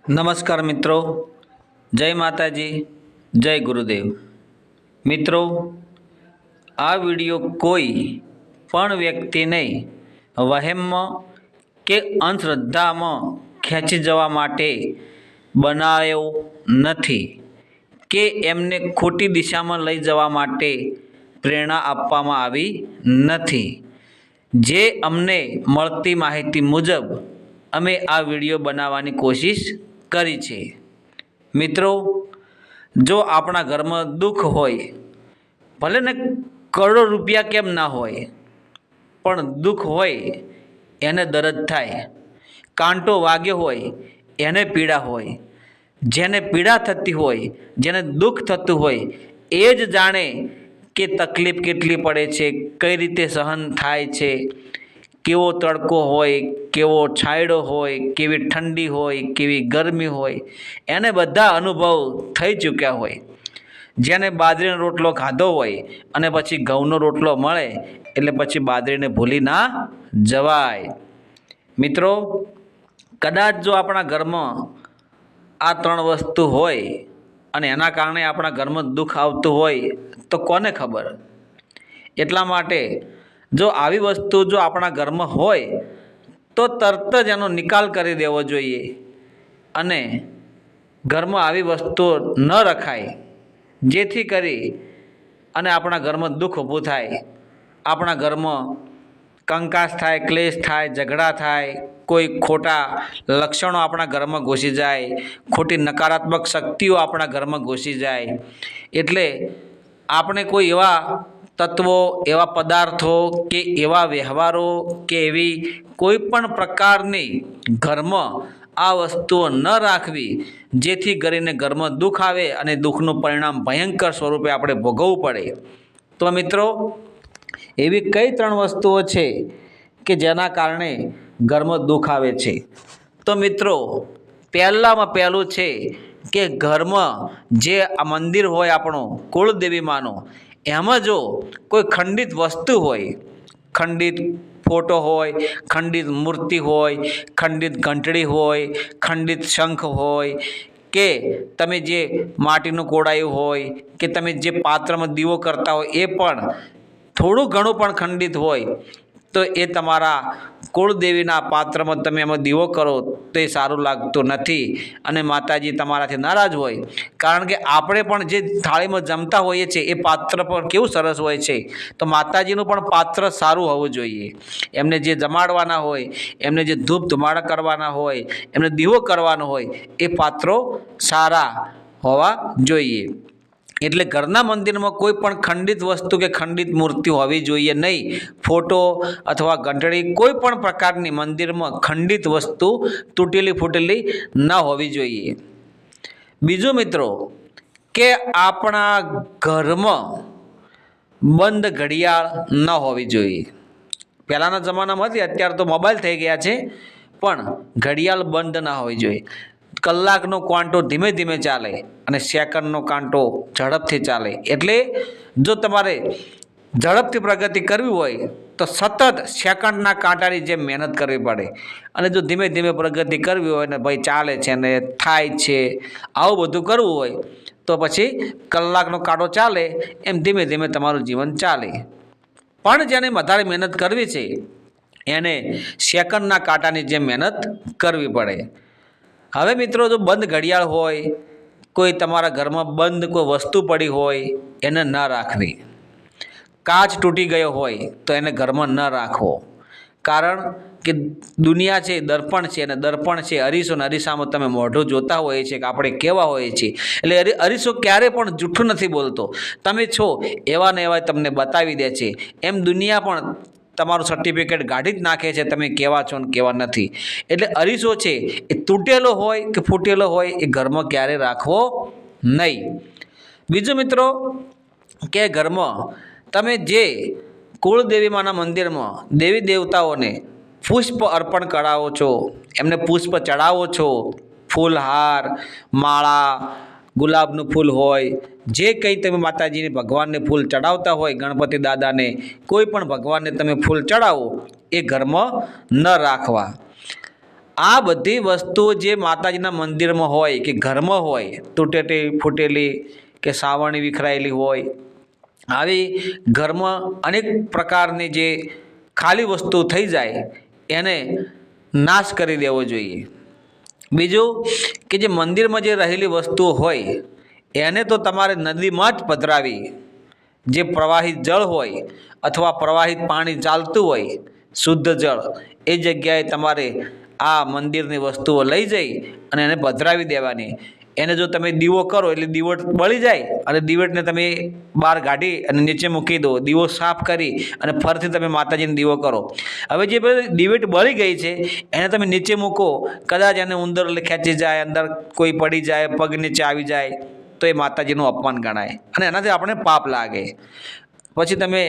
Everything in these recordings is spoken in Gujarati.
નમસ્કાર મિત્રો, જય માતાજી, જય ગુરુદેવ। મિત્રો, આ વિડીયો કોઈ પણ વ્યક્તિને વહેમમાં કે અંધશ્રદ્ધામાં ખેંચી જવા માટે બનાવ્યો નથી કે એમને ખોટી દિશામાં લઈ જવા માટે પ્રેરણા આપવામાં આવી નથી। જે અમને મળતી માહિતી મુજબ અમે આ વિડીયો બનાવવાની કોશિશ કરી છે। મિત્રો, જો આપણા ઘરમાં દુઃખ હોય, ભલે ને કરોડો રૂપિયા કેમ ના હોય, પણ દુઃખ હોય એને દર્દ થાય, કાંટો વાગ્યો હોય એને પીડા હોય, જેને પીડા થતી હોય, જેને દુઃખ થતું હોય એ જ જાણે કે તકલીફ કેટલી પડે છે, કઈ રીતે સહન થાય છે, કેવો તડકો હોય, કેવો છાંયડો હોય, કેવી ઠંડી હોય, કેવી ગરમી હોય, એને બધા અનુભવ થઈ ચૂક્યા હોય। જેને બાજરીનો રોટલો ખાધો હોય અને પછી ઘઉંનો રોટલો મળે એટલે પછી બાજરીને ભૂલી ના જવાય। મિત્રો, કદાચ જો આપણા ઘરમાં આ ત્રણ વસ્તુ હોય અને એના કારણે આપણા ઘરમાં દુઃખ આવતું હોય તો કોને ખબર। એટલા માટે જો આવી વસ્તુ જો આપણા ઘરમાં હોય તો તરત જ એનો નિકાલ કરી દેવો જોઈએ અને ઘરમાં આવી વસ્તુઓ ન રખાય, જેથી કરી અને આપણા ઘરમાં દુઃખ ઊભું થાય, આપણા ઘરમાં કંકાસ થાય, ક્લેશ થાય, ઝઘડા થાય, કોઈ ખોટા લક્ષણો આપણા ઘરમાં ઘૂસી જાય, ખોટી નકારાત્મક શક્તિઓ આપણા ઘરમાં ઘૂસી જાય। એટલે આપણે કોઈ એવા તત્વો, એવા પદાર્થો કે એવા વ્યવહારો કે એવી કોઈ પણ પ્રકારની ઘરમાં આ વસ્તુઓ ન રાખવી, જેથી કરીને ઘરમાં દુઃખ આવે અને દુઃખનું પરિણામ ભયંકર સ્વરૂપે આપણે ભોગવવું પડે। તો મિત્રો, એવી કઈ ત્રણ વસ્તુઓ છે કે જેના કારણે ઘરમાં દુઃખ આવે છે? તો મિત્રો, પહેલામાં પહેલું છે કે ઘરમાં જે આ મંદિર હોય આપણું કુળદેવી માનું, એમાં જો કોઈ ખંડિત વસ્તુ હોય, ખંડિત ફોટો હોય, ખંડિત મૂર્તિ હોય, ખંડિત ઘંટડી હોય, ખંડિત શંખ હોય, કે તમે જે માટીનું કોડાયું હોય, કે તમે જે પાત્રમાં દીવો કરતા હોય એ પણ થોડું ઘણું પણ ખંડિત હોય, તો એ તમારા કુળદેવીના પાત્રમાં તમે એમાં દીવો કરો તો એ સારું લાગતું નથી અને માતાજી તમારાથી નારાજ હોય। કારણ કે આપણે પણ જે થાળીમાં જમતા હોઈએ છીએ એ પાત્ર પણ કેવું સરસ હોય છે, તો માતાજીનું પણ પાત્ર સારું હોવું જોઈએ। એમને જે જમાડવાના હોય, એમને જે ધૂપ ધુમાડા કરવાના હોય, એમને દીવો કરવાનો હોય, એ પાત્રો સારા હોવા જોઈએ। એટલે ઘરના મંદિરમાં કોઈ પણ ખંડિત વસ્તુ કે ખંડિત મૂર્તિ હોવી જોઈએ નહીં। ફોટો અથવા ઘંટડી કોઈ પણ પ્રકારની મંદિરમાં ખંડિત વસ્તુ તૂટેલી ફૂટેલી ન હોવી જોઈએ। બીજું મિત્રો, કે આપણા ઘરમાં બંધ ઘડિયાળ ન હોવી જોઈએ। પહેલાંના જમાનામાં હતી, અત્યારે તો મોબાઈલ થઈ ગયા છે, પણ ઘડિયાળ બંધ ના હોવી જોઈએ। કલાકનો કાંટો ધીમે ધીમે ચાલે અને સેકન્ડનો કાંટો ઝડપથી ચાલે। એટલે જો તમારે ઝડપથી પ્રગતિ કરવી હોય તો સતત સેકન્ડના કાંટાની જેમ મહેનત કરવી પડે, અને જો ધીમે ધીમે પ્રગતિ કરવી હોય ને ભાઈ ચાલે છે ને થાય છે, આવું બધું કરવું હોય તો પછી કલાકનો કાંટો ચાલે એમ ધીમે ધીમે તમારું જીવન ચાલે। પણ જેને વધારે મહેનત કરવી છે એને સેકન્ડના કાંટાની જેમ મહેનત કરવી પડે। હવે મિત્રો, જો બંધ ઘડિયાળ હોય, કોઈ તમારા ઘરમાં બંધ કોઈ વસ્તુ પડી હોય એને ન રાખવી। કાચ તૂટી ગયો હોય તો એને ઘરમાં ન રાખવો। કારણ કે દુનિયા છે દર્પણ છે, અને દર્પણ છે અરીસો, ને અરીસામાં તમે મોઢું જોતા હોઈએ છીએ કે આપણે કેવા હોઈએ છીએ। એટલે અરીસો ક્યારે પણ જૂઠું નથી બોલતો, તમે છો એવા ને એવા તમને બતાવી દે છે। એમ દુનિયા પણ તમારું સર્ટિફિકેટ કાઢી જ નાખે છે તમે કેવા છો ને કેવા નથી। એટલે અરીસો છે એ તૂટેલો હોય કે ફૂટેલો હોય એ ઘરમાં ક્યારે રાખવો નહીં। બીજું મિત્રો, કે ઘરમાં તમે જે કુળદેવીમાના મંદિરમાં દેવી દેવતાઓને પુષ્પ અર્પણ કરાવો છો, એમને પુષ્પ ચડાવો છો, ફૂલહાર, માળા, ગુલાબનું ફૂલ હોય, જે કંઈ તમે માતાજીને ભગવાનને ફૂલ ચડાવતા હોય, ગણપતિ દાદાને કોઈ પણ ભગવાનને તમે ફૂલ ચડાવો, એ ઘરમાં ન રાખવા। આ બધી વસ્તુઓ જે માતાજીના મંદિરમાં હોય કે ઘરમાં હોય, તૂટેલી ફૂટેલી કે સાવરણી વિખરાયેલી હોય, આવી ઘરમાં અનેક પ્રકારની જે ખાલી વસ્તુ થઈ જાય એને નાશ કરી દેવો જોઈએ. બીજું કે જે મંદિરમાં જે રહેલી વસ્તુઓ હોય એને તો તમારે નદીમાં જ પધરાવી. જે પ્રવાહિત જળ હોય અથવા પ્રવાહિત પાણી ચાલતું હોય, શુદ્ધ જળ, એ જગ્યાએ તમારે આ મંદિરની વસ્તુઓ લઈ જઈ અને એને પધરાવી દેવાની. એને જો તમે દીવો કરો એટલે દીવટ બળી જાય અને દીવટને તમે બહાર કાઢી અને નીચે મૂકી દો. દીવો સાફ કરી અને ફરીથી તમે માતાજીને દીવો કરો. હવે જે દીવટ બળી ગઈ છે એને તમે નીચે મૂકો, કદાચ એને ઉંદર ખેંચી જાય, અંદર કોઈ પડી જાય, પગ નીચે આવી જાય તો એ માતાજીનું અપમાન ગણાય અને એનાથી આપણે પાપ લાગે. પછી તમે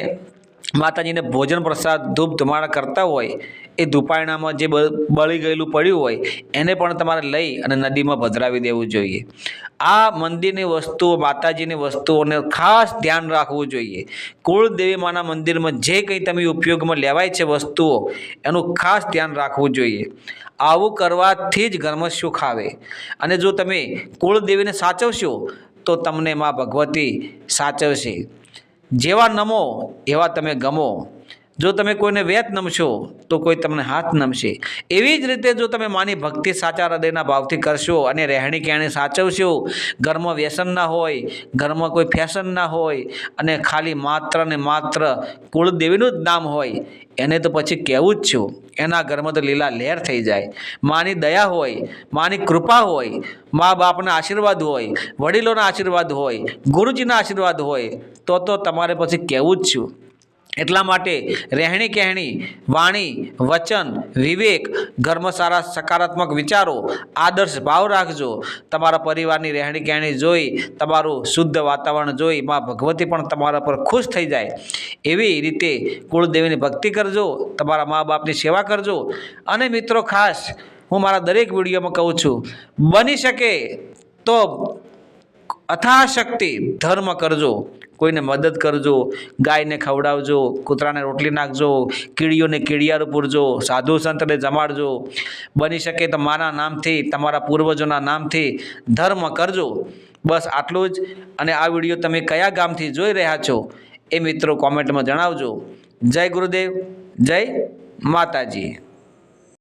માતાજીને ભોજન પ્રસાદ ધૂપ ધુમાડા કરતા હોય એ ધૂપાયણામાં જે બળી ગયેલું પડ્યું હોય એને પણ તમારે લઈ અને નદીમાં પધરાવી દેવું જોઈએ. આ મંદિરની વસ્તુઓ, માતાજીની વસ્તુઓને ખાસ ધ્યાન રાખવું જોઈએ. કુળદેવી માના મંદિરમાં જે કંઈ તમે ઉપયોગમાં લેવાય છે વસ્તુઓ, એનું ખાસ ધ્યાન રાખવું જોઈએ. આવું કરવાથી જ ઘરમાં સુખ આવે. અને જો તમે કુળદેવીને સાચવશો તો તમને મા ભગવતી સાચવશે. જેવા નમો એવા તમે ગમો. જો તમે કોઈને વેત નમશો તો કોઈ તમને હાથ નમશે. એવી જ રીતે જો તમે માની ભક્તિ સાચા હૃદયના ભાવથી કરશો અને રહેણી કહેણી સાચવશો, ઘરમાં વ્યસન ના હોય, ઘરમાં કોઈ ફેશન ના હોય અને ખાલી માત્ર ને માત્ર કુળદેવીનું જ નામ હોય, એને તો પછી કહેવું જ છું, એના ઘરમાં તો લીલા લહેર થઈ જાય. માની દયા હોય, માની કૃપા હોય, મા બાપના આશીર્વાદ હોય, વડીલોના આશીર્વાદ હોય, ગુરુજીના આશીર્વાદ હોય તો તમારે પછી કહેવું જ છું. એટલા માટે રહેણી કહેણી, વાણી, વચન, વિવેક, ઘરમાં સારા સકારાત્મક વિચારો, આદર્શ ભાવ રાખજો. તમારા પરિવારની રહેણી કહેણી જોઈ, તમારું શુદ્ધ વાતાવરણ જોઈ મા ભગવતી પણ તમારા પર ખુશ થઈ જાય. એવી રીતે કુળદેવીની ભક્તિ કરજો, તમારા મા બાપની સેવા કરજો. અને મિત્રો, ખાસ હું મારા દરેક વિડીયોમાં કહું છું, બની શકે તો અથાશક્તિ ધર્મ કરજો. કોઈને મદદ કરજો, ગાયને ખવડાવજો, કૂતરાને રોટલી નાખજો, કીડીઓને કીડિયારું પૂરજો, સાધુ સંતને જમાડજો. બની શકે તો મારા નામથી, તમારા પૂર્વજોના નામથી ધર્મ કરજો. બસ આટલું જ. અને આ વિડીયો તમે કયા ગામથી જોઈ રહ્યા છો એ મિત્રો કોમેન્ટમાં જણાવજો. જય ગુરુદેવ, જય માતાજી.